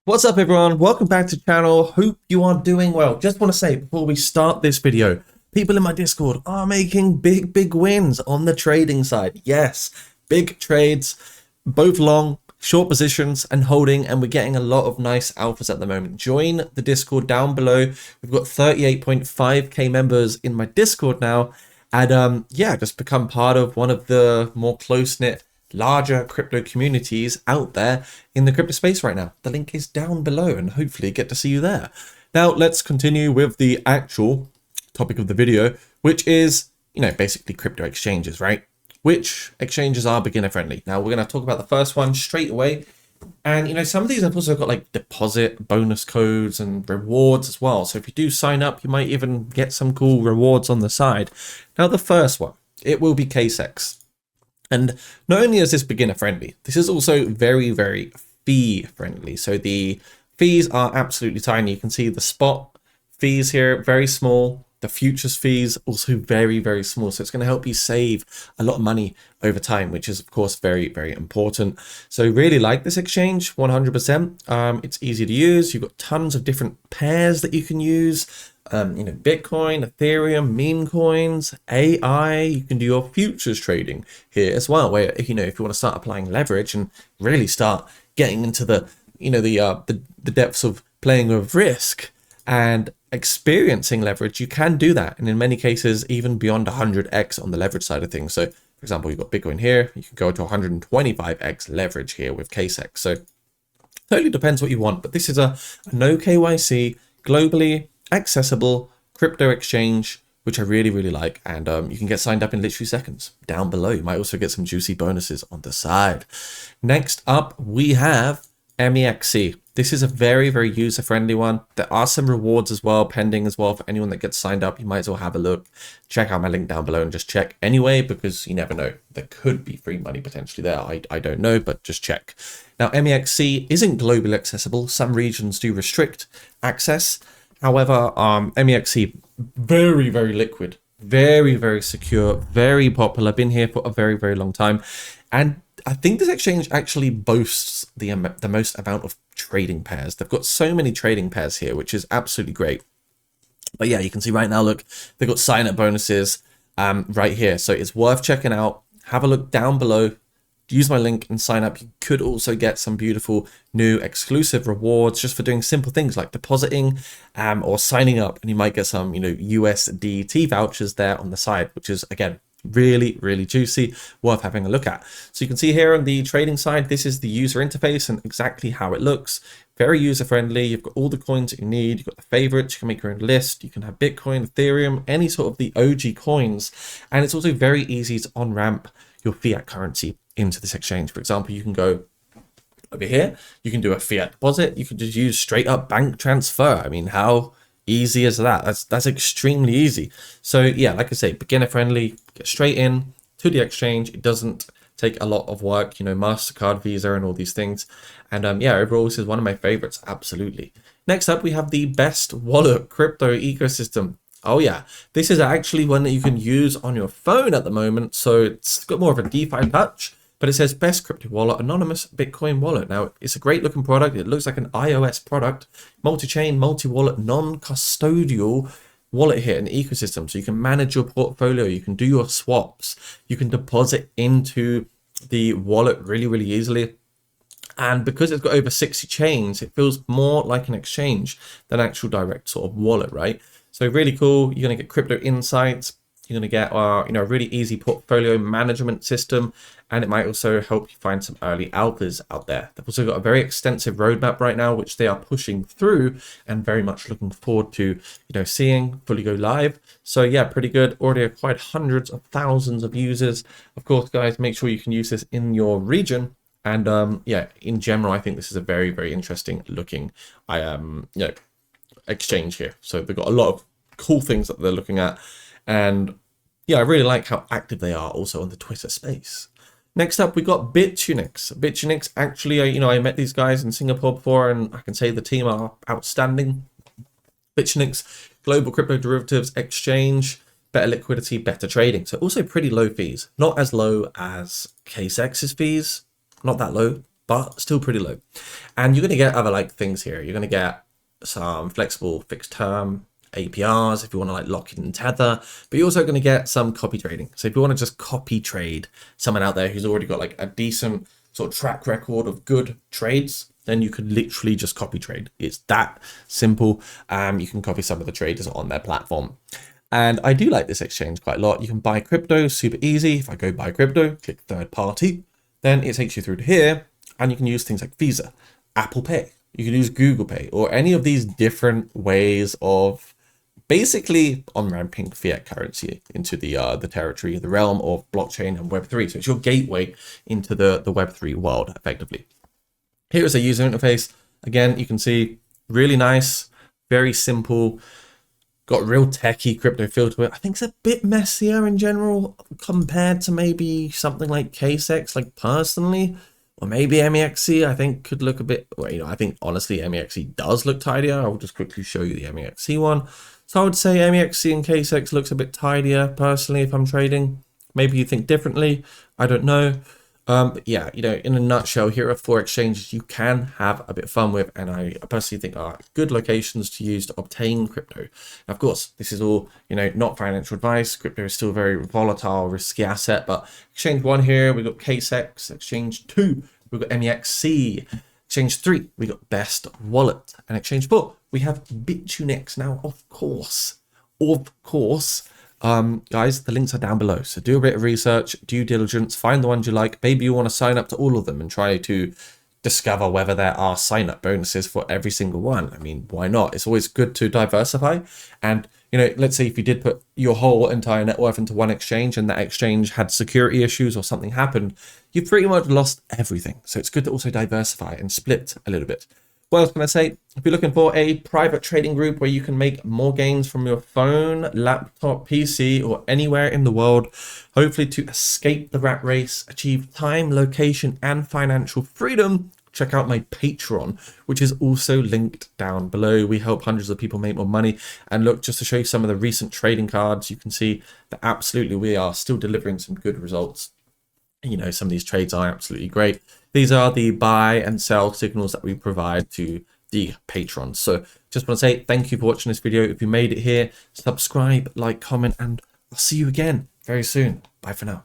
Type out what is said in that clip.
What's up everyone, welcome back to the channel. Hope you are doing well. Just want to say before we start this video, people in my Discord are making big wins on the trading side. Yes, big trades, both long, short positions and holding, and we're getting a lot of nice alphas at the moment. Join the Discord down below. We've got 38.5k members in my Discord now, and yeah, just become part of one of the more close-knit larger crypto communities out there in the crypto space right now. The link is down below and hopefully get to see you there. Now let's continue with the actual topic of the video, which is, basically crypto exchanges, right? Which exchanges are beginner friendly? Now we're going to talk about the first one straight away. And some of these have also got like deposit bonus codes and rewards as well. So if you do sign up, you might even get some cool rewards on the side. Now the first one, it will be CaseX. And not only is this beginner friendly, this is also very fee friendly. So the fees are absolutely tiny. You can see the spot fees here, very small. The futures fees also very small. So it's going to help you save a lot of money over time, which is of course very important. So really like this exchange 100%. It's easy to use. You've got tons of different pairs that you can use. Bitcoin, Ethereum, meme coins, AI. You can do your futures trading here as well, where if you want to start applying leverage and really start getting into the the depths of playing with risk and experiencing leverage, you can do that, and in many cases even beyond 100x on the leverage side of things. So for example, you've got Bitcoin here, you can go to 125x leverage here with CaseX. So totally depends what you want, but this is a no KYC, globally accessible crypto exchange, which I really like, and you can get signed up in literally seconds. Down below you might also get some juicy bonuses on the side. Next up we have MEXC. This is a very user-friendly one. There are some rewards as well pending as well for anyone that gets signed up. You might as well have a look, check out my link down below and just check anyway, because you never know, there could be free money potentially there. I don't know, but just check. Now MEXC isn't globally accessible. Some regions do restrict access. However, MEXC, very liquid, very secure, very popular, been here for a very long time. And I think this exchange actually boasts the most amount of trading pairs. They've got so many trading pairs here, which is absolutely great. But yeah, you can see right now, look, they've got sign up bonuses right here. So it's worth checking out. Have a look down below. Use my link and sign up. You could also get some beautiful new exclusive rewards just for doing simple things like depositing or signing up, and you might get some USDT vouchers there on the side, which is again really juicy, worth having a look at. So you can see here on the trading side, this is the user interface and exactly how it looks. Very user friendly. You've got all the coins that you need. You've got the favorites. You can make your own list. You can have Bitcoin, Ethereum, any sort of the OG coins, and it's also very easy to on ramp your fiat currency into this exchange. For example, you can go over here, you can do a fiat deposit, you can just use straight up bank transfer. I mean, how easy is that? That's extremely easy. So yeah, like I say, beginner friendly, get straight in to the exchange. It doesn't take a lot of work, MasterCard, Visa and all these things. And yeah, overall this is one of my favorites, absolutely. Next up we have the best wallet crypto ecosystem. Oh yeah, this is actually one that you can use on your phone at the moment, so it's got more of a DeFi touch, but it says best crypto wallet, anonymous Bitcoin wallet. Now it's a great looking product. It looks like an iOS product, multi-chain, multi-wallet, non-custodial wallet here, an ecosystem. So you can manage your portfolio, you can do your swaps, you can deposit into the wallet really easily. And because it's got over 60 chains, it feels more like an exchange than actual direct sort of wallet, right? So really cool. You're going to get crypto insights. You're going to get a really easy portfolio management system, and it might also help you find some early alphas out there. They've also got a very extensive roadmap right now, which they are pushing through, and very much looking forward to seeing fully go live. So yeah, pretty good. Already acquired hundreds of thousands of users. Of course, guys, make sure you can use this in your region. And yeah, in general, I think this is a very interesting looking exchange here. So they've got a lot of cool things that they're looking at, and yeah, I really like how active they are also on the Twitter space. Next up we got Bitunix. Actually, I met these guys in Singapore before, and I can say the team are outstanding. Bitunix, global crypto derivatives exchange, better liquidity, better trading. So also pretty low fees, not as low as CaseX's fees, not that low, but still pretty low. And you're going to get other like things here. You're going to get some flexible fixed term APRs if you want to like lock in and tether, but you're also going to get some copy trading. So if you want to just copy trade someone out there who's already got like a decent sort of track record of good trades, then you could literally just copy trade. It's that simple. You can copy some of the traders on their platform. And I do like this exchange quite a lot. You can buy crypto super easy. If I go buy crypto, click third party, then it takes you through to here, and you can use things like Visa, Apple Pay, you can use Google Pay, or any of these different ways of basically on-ramping fiat currency into the territory, the realm of blockchain and Web3. So it's your gateway into the Web3 world, effectively. Here is a user interface. Again, you can see really nice, very simple, got real techie crypto feel to it. I think it's a bit messier in general compared to maybe something like KSEX, like personally, or maybe MEXC. I think could look a bit, well, you know, I think honestly MEXC does look tidier. I will just quickly show you the MEXC one. So I would say MEXC and KSEX looks a bit tidier personally if I'm trading. Maybe you think differently. I don't know. But yeah, you know, in a nutshell, here are 4 exchanges you can have a bit of fun with, and I personally think are good locations to use to obtain crypto. Now, of course, this is all, you know, not financial advice. Crypto is still a very volatile, risky asset, but exchange 1 here, we've got KSEX. Exchange 2, we've got MEXC. Exchange 3, we got Best Wallet. And exchange 4, we have Bitunix. Now, of course, guys, the links are down below. So do a bit of research, due diligence, find the ones you like. Maybe you want to sign up to all of them and try to discover whether there are sign-up bonuses for every single one. I mean, why not? It's always good to diversify. And, you know, let's say if you did put your whole entire net worth into one exchange and that exchange had security issues or something happened, you've pretty much lost everything. So it's good to also diversify and split a little bit. What else can I say? If you're looking for a private trading group where you can make more gains from your phone, laptop, PC, or anywhere in the world, hopefully to escape the rat race, achieve time, location, and financial freedom, check out my Patreon, which is also linked down below. We help hundreds of people make more money. And look, just to show you some of the recent trading cards, you can see that absolutely we are still delivering some good results. You know, some of these trades are absolutely great. These are the buy and sell signals that we provide to the patrons. So just want to say thank you for watching this video. If you made it here, subscribe, like, comment, and I'll see you again very soon. Bye for now.